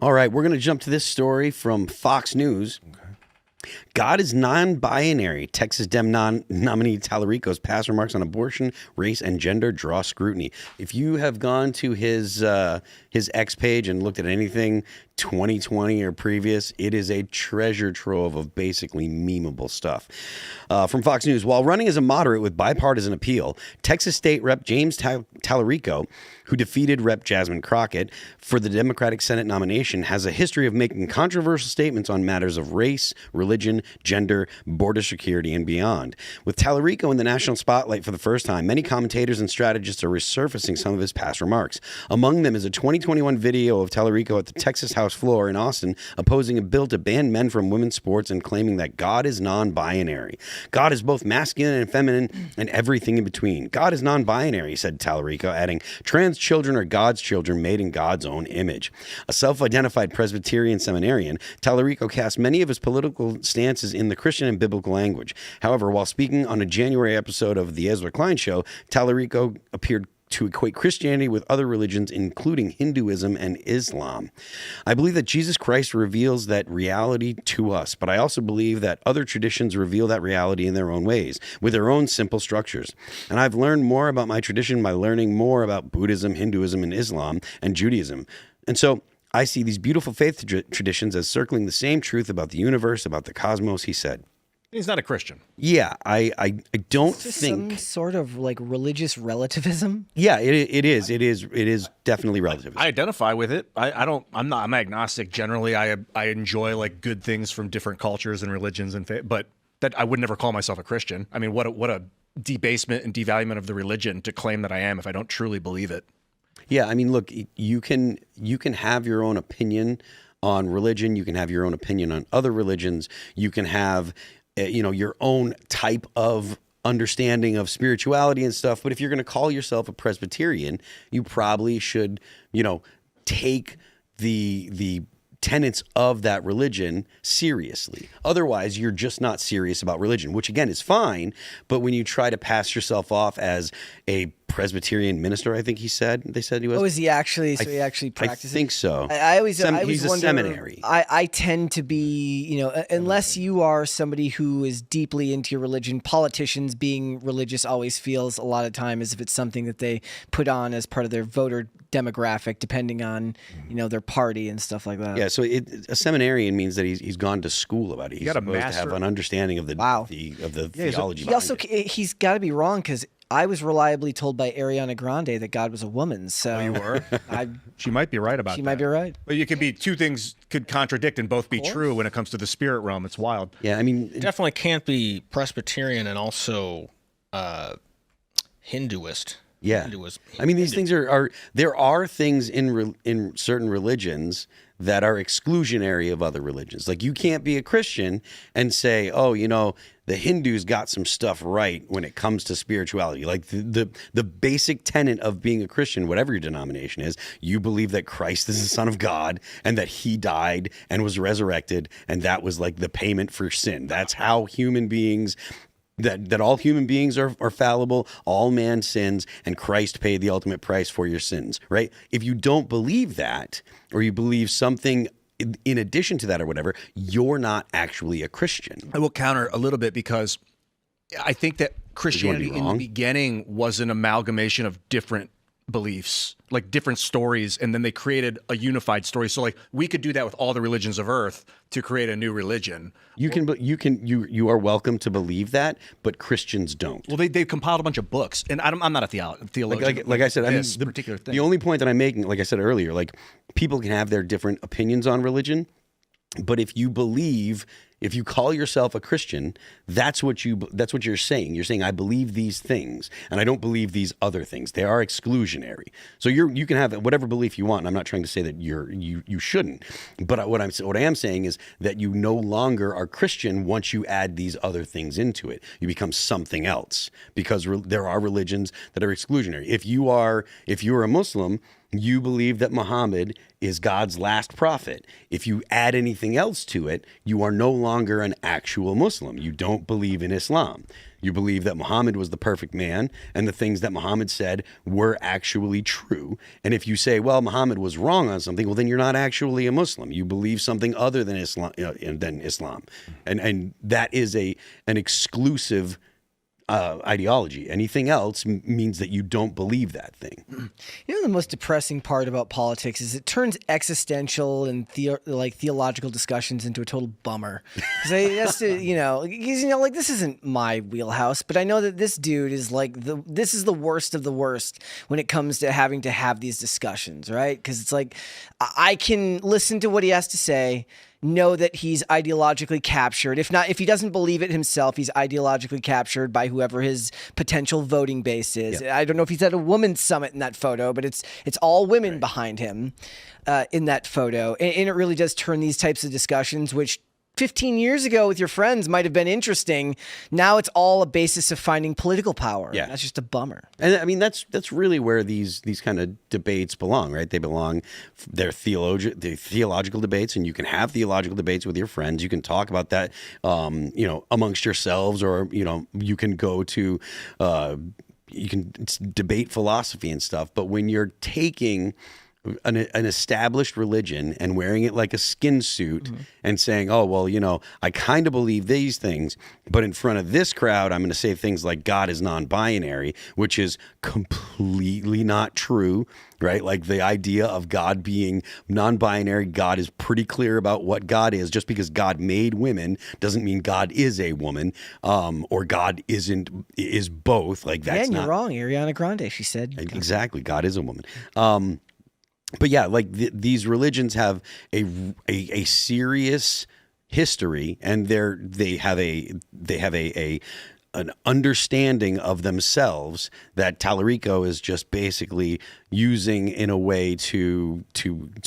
All right, we're going to jump to this story from Fox News. Okay. God is non-binary. Texas Dem nominee Talerico's past remarks on abortion, race, and gender draw scrutiny. If you have gone to his X page and looked at anything 2020 or previous, it is a treasure trove of basically memeable stuff. From Fox News, while running as a moderate with bipartisan appeal, Texas State Rep James Talerico, who defeated Rep Jasmine Crockett for the Democratic Senate nomination, has a history of making controversial statements on matters of race, religion, gender, border security, and beyond. With Talerico in the national spotlight for the first time, many commentators and strategists are resurfacing some of his past remarks. Among them is a 2021 video of Talerico at the Texas House floor in Austin opposing a bill to ban men from women's sports and claiming that God is non-binary. God is both masculine and feminine and everything in between. God is non-binary, said Talerico, adding, trans children are God's children made in God's own image. A self-identified Presbyterian seminarian, Talerico cast many of his political stances in the Christian and biblical language. However, while speaking on a January episode of The Ezra Klein Show, Talerico appeared to equate Christianity with other religions, including Hinduism and Islam. I believe that Jesus Christ reveals that reality to us, but I also believe that other traditions reveal that reality in their own ways, with their own simple structures. And I've learned more about my tradition by learning more about Buddhism, Hinduism, and Islam, and Judaism. And so I see these beautiful faith traditions as circling the same truth about the universe, about the cosmos, he said. He's not a Christian. Yeah, I don't think some sort of like religious relativism. Yeah, it is definitely relativism. I identify with it. I'm agnostic generally. I enjoy like good things from different cultures and religions and faith, but that I would never call myself a Christian. I mean, what a debasement and devaluation of the religion to claim that I am if I don't truly believe it. Yeah, I mean, look, you can have your own opinion on religion. You can have your own opinion on other religions. You can have your own type of understanding of spirituality and stuff. But if you're going to call yourself a Presbyterian, you probably should, take the tenets of that religion seriously. Otherwise, you're just not serious about religion, which again is fine. But when you try to pass yourself off as a Presbyterian minister, I think they said he was. Oh, is he actually? So he actually practices? I think so. I always he's a wonder, seminary. I tend to be, unless you are somebody who is deeply into your religion, politicians being religious always feels a lot of time as if it's something that they put on as part of their voter demographic, depending on, their party and stuff like that. Yeah, so a seminarian means that he's gone to school about it. He's supposed to have an understanding of the theology. He's got to be wrong because I was reliably told by Ariana Grande that God was a woman. So you were? She might be right about that. She might be right. But you could be two things could contradict and both be true when it comes to the spirit realm. It's wild. Yeah, I mean, definitely can't be Presbyterian and also Hinduist. Yeah, Hinduism. I mean, these things are there are things in certain religions that are exclusionary of other religions. Like you can't be a Christian and say, oh, the Hindus got some stuff right when it comes to spirituality. Like the basic tenet of being a Christian, whatever your denomination is, you believe that Christ is the Son of God and that he died and was resurrected. And that was like the payment for sin. That's how human beings, that all human beings are fallible, all man sins, and Christ paid the ultimate price for your sins, right? If you don't believe that, or you believe something in addition to that or whatever, you're not actually a Christian. I will counter a little bit because I think that Christianity in the beginning was an amalgamation of different beliefs, like different stories, and then they created a unified story. So like we could do that with all the religions of earth to create a new religion. You are welcome to believe that, but Christians don't. Well, they compiled a bunch of books, and I'm not a theologian. Like I said, I mean, particular thing. The only point that I'm making, like I said earlier, like people can have their different opinions on religion, but if you call yourself a Christian, that's what you're saying. You're saying, I believe these things and I don't believe these other things. They are exclusionary. So you can have whatever belief you want. And I'm not trying to say that you shouldn't. But what I am saying is that you no longer are Christian once you add these other things into it. You become something else because there are religions that are exclusionary. If you're a Muslim, you believe that Muhammad is God's last prophet. If you add anything else to it, you are no longer an actual Muslim. You don't believe in Islam. You believe that Muhammad was the perfect man and the things that Muhammad said were actually true. And if you say, well, Muhammad was wrong on something, well, then you're not actually a Muslim. You believe something other than Islam. And that is an exclusive ideology. Anything else means that you don't believe that thing. You know, the most depressing part about politics is it turns existential and theological discussions into a total bummer. Because this isn't my wheelhouse, but I know that this dude is this is the worst of the worst when it comes to having to have these discussions, right? Because it's like, I can listen to what he has to say, know that he's ideologically captured. If he doesn't believe it himself, he's ideologically captured by whoever his potential voting base is. Yeah. I don't know if he's at a women's summit in that photo, but it's all women behind him in that photo. And it really does turn these types of discussions, which 15 years ago with your friends might have been interesting. Now it's all a basis of finding political power. Yeah. That's just a bummer. And I mean, that's really where these kind of debates belong, right? They belong, they're theological debates, and you can have theological debates with your friends. You can talk about that, amongst yourselves, or, you can go to, you can debate philosophy and stuff. But when you're taking an established religion and wearing it like a skin suit and saying, oh, well, I kind of believe these things, but in front of this crowd, I'm going to say things like God is non-binary, which is completely not true, right? Like the idea of God being non-binary, God is pretty clear about what God is. Just because God made women doesn't mean God is a woman, or God is both. Like that's you're wrong. Ariana Grande, she said. Exactly. God is a woman. But yeah, like these religions have a serious history, and they have an understanding of themselves that Talerico is just basically using in a way to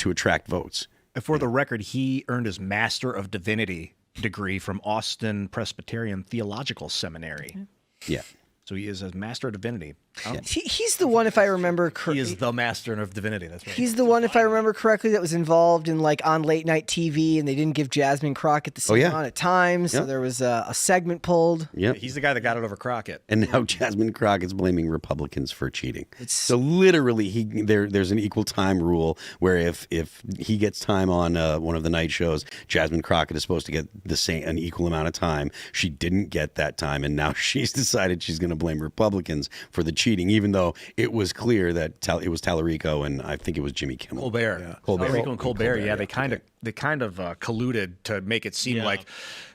attract votes. For the record, he earned his Master of Divinity degree from Austin Presbyterian Theological Seminary. Yeah. So he is a Master of Divinity. He's the one, if I remember correctly. He is the Master of Divinity. That's right. He's the one, if I remember correctly, that was involved in on late night TV, and they didn't give Jasmine Crockett the same amount of time, so there was a segment pulled. Yeah, he's the guy that got it over Crockett. And now Jasmine Crockett's blaming Republicans for cheating. So literally, there's an equal time rule where if he gets time on one of the night shows, Jasmine Crockett is supposed to get an equal amount of time. She didn't get that time, and now she's decided she's going to blame Republicans for the cheating, even though it was clear that it was Talerico and I think it was Jimmy Kimmel. Colbert. Yeah. Talerico and Colbert. Yeah, they kind of colluded to make it seem like,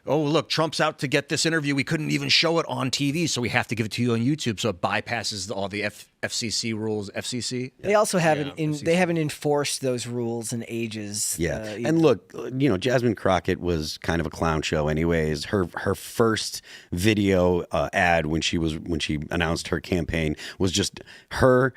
oh, look, Trump's out to get this interview. We couldn't even show it on TV, so we have to give it to you on YouTube. So it bypasses all the FCC rules. FCC. They also haven't they haven't enforced those rules in ages. Yeah, and look, Jasmine Crockett was kind of a clown show, anyways. Her first video ad when she announced her campaign was just her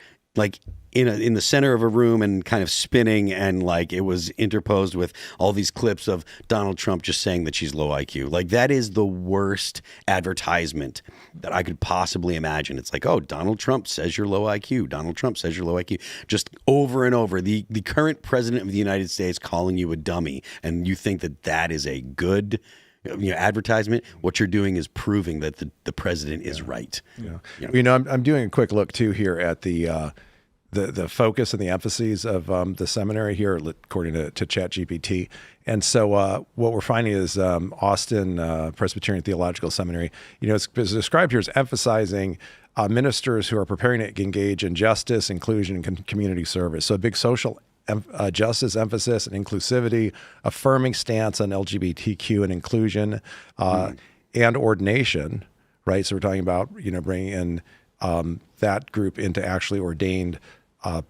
in the center of a room and kind of spinning, and it was interposed with all these clips of Donald Trump just saying that she's low IQ. Like, that is the worst advertisement that I could possibly imagine. It's like, oh, Donald Trump says you're low IQ. Donald Trump says you're low IQ. Just over and over. The current president of the United States calling you a dummy, and you think that is a good advertisement. What you're doing is proving that the president is right. Yeah. I'm doing a quick look too here at the focus and the emphases of the seminary here, according to ChatGPT. And so what we're finding is Austin Presbyterian Theological Seminary, it's described here as emphasizing ministers who are preparing to engage in justice, inclusion, and community service. So a big social justice emphasis and inclusivity, affirming stance on LGBTQ and inclusion, and ordination, right? So we're talking about, bringing in that group into actually ordained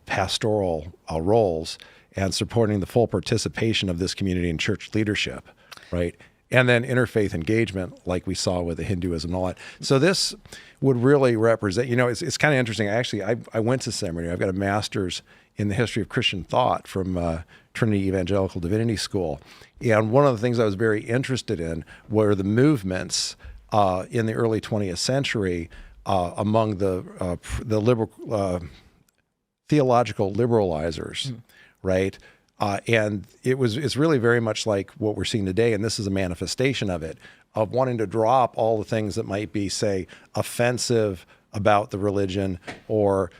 pastoral roles and supporting the full participation of this community in church leadership, right? And then interfaith engagement, like we saw with the Hinduism and all that. So this would really represent, it's kind of interesting. I went to seminary. I've got a master's in the history of Christian thought from Trinity Evangelical Divinity School. And one of the things I was very interested in were the movements in the early 20th century among the liberal theological liberalizers, right? And it's really very much like what we're seeing today, and this is a manifestation of it, of wanting to drop all the things that might be, say, offensive about the religion, or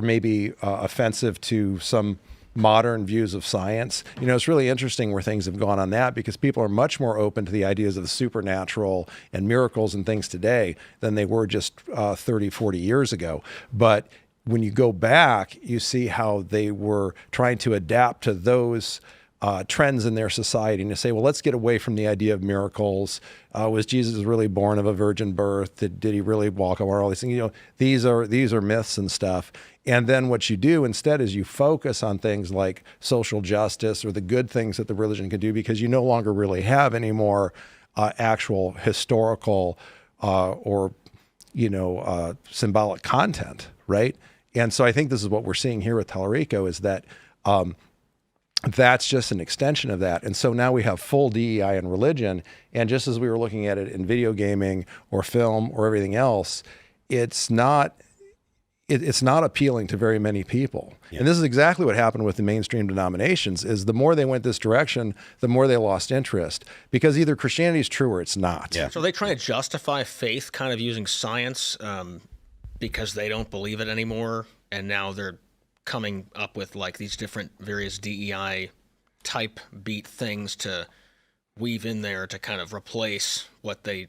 maybe offensive to some modern views of science. It's really interesting where things have gone on that, because people are much more open to the ideas of the supernatural and miracles and things today than they were just 30, 40 years ago. But when you go back, you see how they were trying to adapt to those trends in their society, and to say, well, let's get away from the idea of miracles. Was Jesus really born of a virgin birth? Did he really walk over all these things? These are myths and stuff. And then what you do instead is you focus on things like social justice, or the good things that the religion can do, because you no longer really have any more actual historical or symbolic content, right? And so I think this is what we're seeing here with Talerico, is that that's just an extension of that. And so now we have full DEI in religion. And just as we were looking at it in video gaming or film or everything else, it's not appealing to very many people. Yeah. And this is exactly what happened with the mainstream denominations, is the more they went this direction, the more they lost interest, because either Christianity is true or it's not. Yeah. So they try to justify faith kind of using science because they don't believe it anymore. And now they're coming up with like these different various DEI type beat things to weave in there to kind of replace what they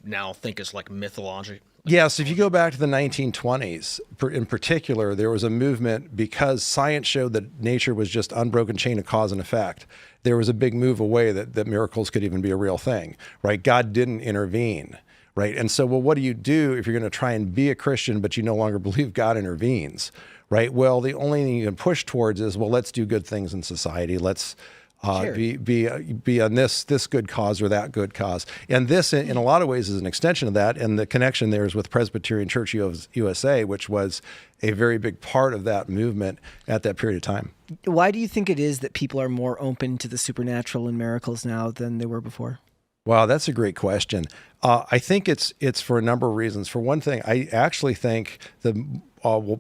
now think is like mythology. Yes, if you go back to the 1920s, in particular, there was a movement because science showed that nature was just unbroken chain of cause and effect. There was a big move away that miracles could even be a real thing, right? God didn't intervene, right? And so, well, what do you do if you're going to try and be a Christian, but you no longer believe God intervenes, right? Well, the only thing you can push towards is, well, let's do good things in society. Let's be on this good cause or that good cause. And this, in a lot of ways, is an extension of that. And the connection there is with Presbyterian Church USA, which was a very big part of that movement at that period of time. Why do you think it is that people are more open to the supernatural and miracles now than they were before? Wow, that's a great question. I think it's for a number of reasons. For one thing, I actually think the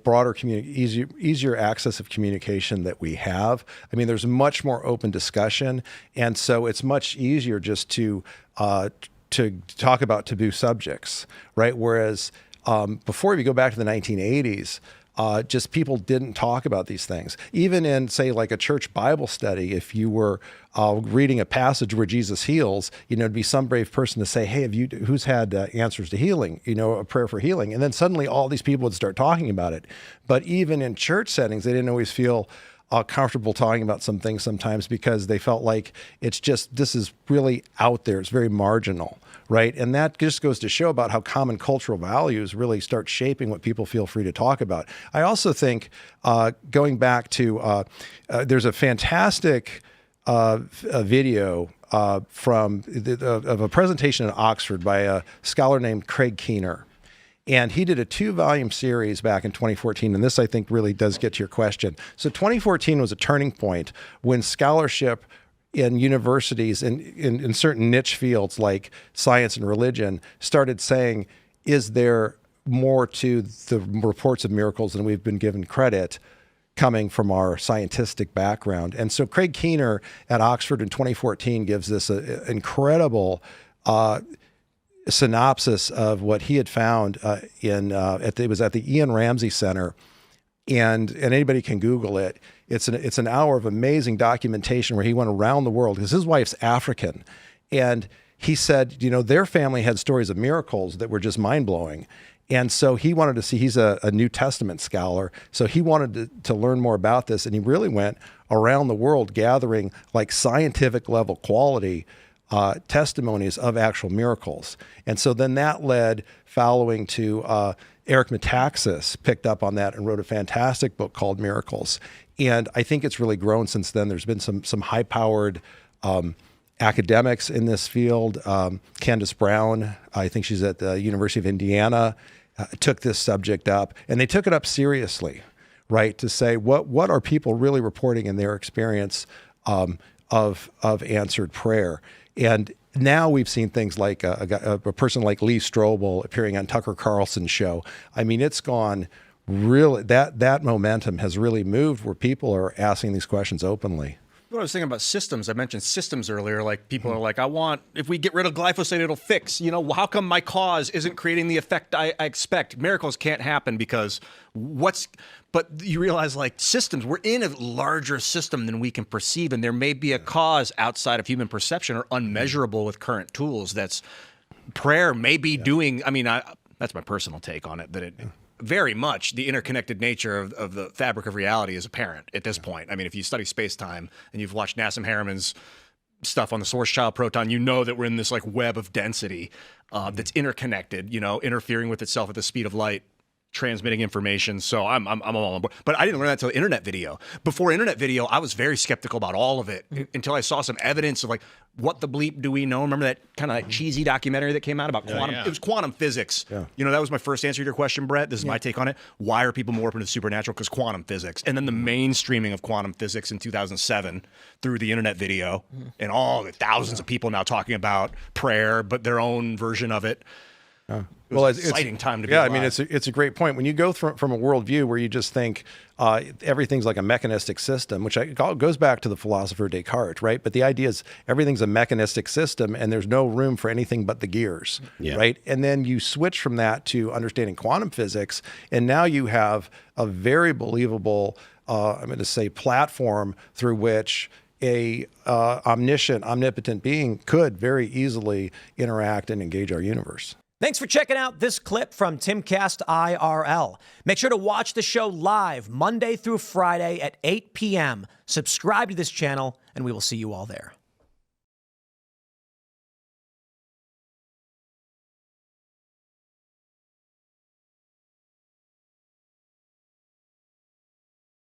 broader easier access of communication that we have. I mean, there's much more open discussion, and so it's much easier just to talk about taboo subjects, right? Whereas before, if you go back to the 1980s, just people didn't talk about these things. Even in, say, like a church Bible study, if you were reading a passage where Jesus heals, it'd be some brave person to say, hey, who's had answers to healing, a prayer for healing? And then suddenly all these people would start talking about it. But even in church settings, they didn't always feel comfortable talking about some things sometimes, because they felt like this is really out there. It's very marginal, right? And that just goes to show about how common cultural values really start shaping what people feel free to talk about. I also think, going back to, there's a fantastic a video of a presentation in Oxford by a scholar named Craig Keener. And he did a 2-volume series back in 2014. And this, I think, really does get to your question. So 2014 was a turning point when scholarship in universities in certain niche fields like science and religion started saying, is there more to the reports of miracles than we've been given credit, coming from our scientific background? And so Craig Keener at Oxford in 2014 gives this incredible synopsis of what he had found it was at the Ian Ramsey Center, and anybody can Google it. It's an hour of amazing documentation where he went around the world, because his wife's African, and he said, their family had stories of miracles that were just mind-blowing. And so he wanted to see, he's a New Testament scholar, so he wanted to learn more about this, and he really went around the world gathering like scientific level quality testimonies of actual miracles. And so then that led following to Eric Metaxas picked up on that and wrote a fantastic book called Miracles. And I think it's really grown since then. There's been some high-powered academics in this field. Candace Brown, I think she's at the University of Indiana, took this subject up, and they took it up seriously, right? To say, what are people really reporting in their experience of answered prayer? And now we've seen things like a person like Lee Strobel appearing on Tucker Carlson's show. I mean, it's gone really, that momentum has really moved where people are asking these questions openly. What I was thinking about systems, I mentioned systems earlier. Like people are like, if we get rid of glyphosate, it'll fix. You know, how come my cause isn't creating the effect I expect? Miracles can't happen because but you realize like systems, we're in a larger system than we can perceive. And there may be a cause outside of human perception or unmeasurable with current tools. That's prayer may be doing. I mean, that's my personal take on it, that it very much the interconnected nature of the fabric of reality is apparent at this point. I mean, if you study space-time and you've watched Nassim Haramehn's stuff on the source child proton, you know that we're in this like web of density that's interconnected, you know, interfering with itself at the speed of light, transmitting information. So I'm all on board. But I didn't learn that until internet video. Before internet video, I was very skeptical about all of it until I saw some evidence of like, what the bleep do we know? Remember that kind of like cheesy documentary that came out about quantum? It was quantum physics. Yeah. You know, that was my first answer to your question, Brett. This is my take on it. Why are people more open to the supernatural? Because quantum physics. And then the mainstreaming of quantum physics in 2007 through the internet video and all the thousands of people now talking about prayer, but their own version of it. Well, it's an exciting time to be alive. I mean, it's a great point. When you go from a worldview where you just think everything's like a mechanistic system, which goes back to the philosopher Descartes, right? But the idea is everything's a mechanistic system and there's no room for anything but the gears, right? And then you switch from that to understanding quantum physics, and now you have a very believable, I'm going to say, platform through which a omniscient, omnipotent being could very easily interact and engage our universe. Thanks for checking out this clip from Timcast IRL. Make sure to watch the show live Monday through Friday at 8 p.m. Subscribe to this channel, and we will see you all there.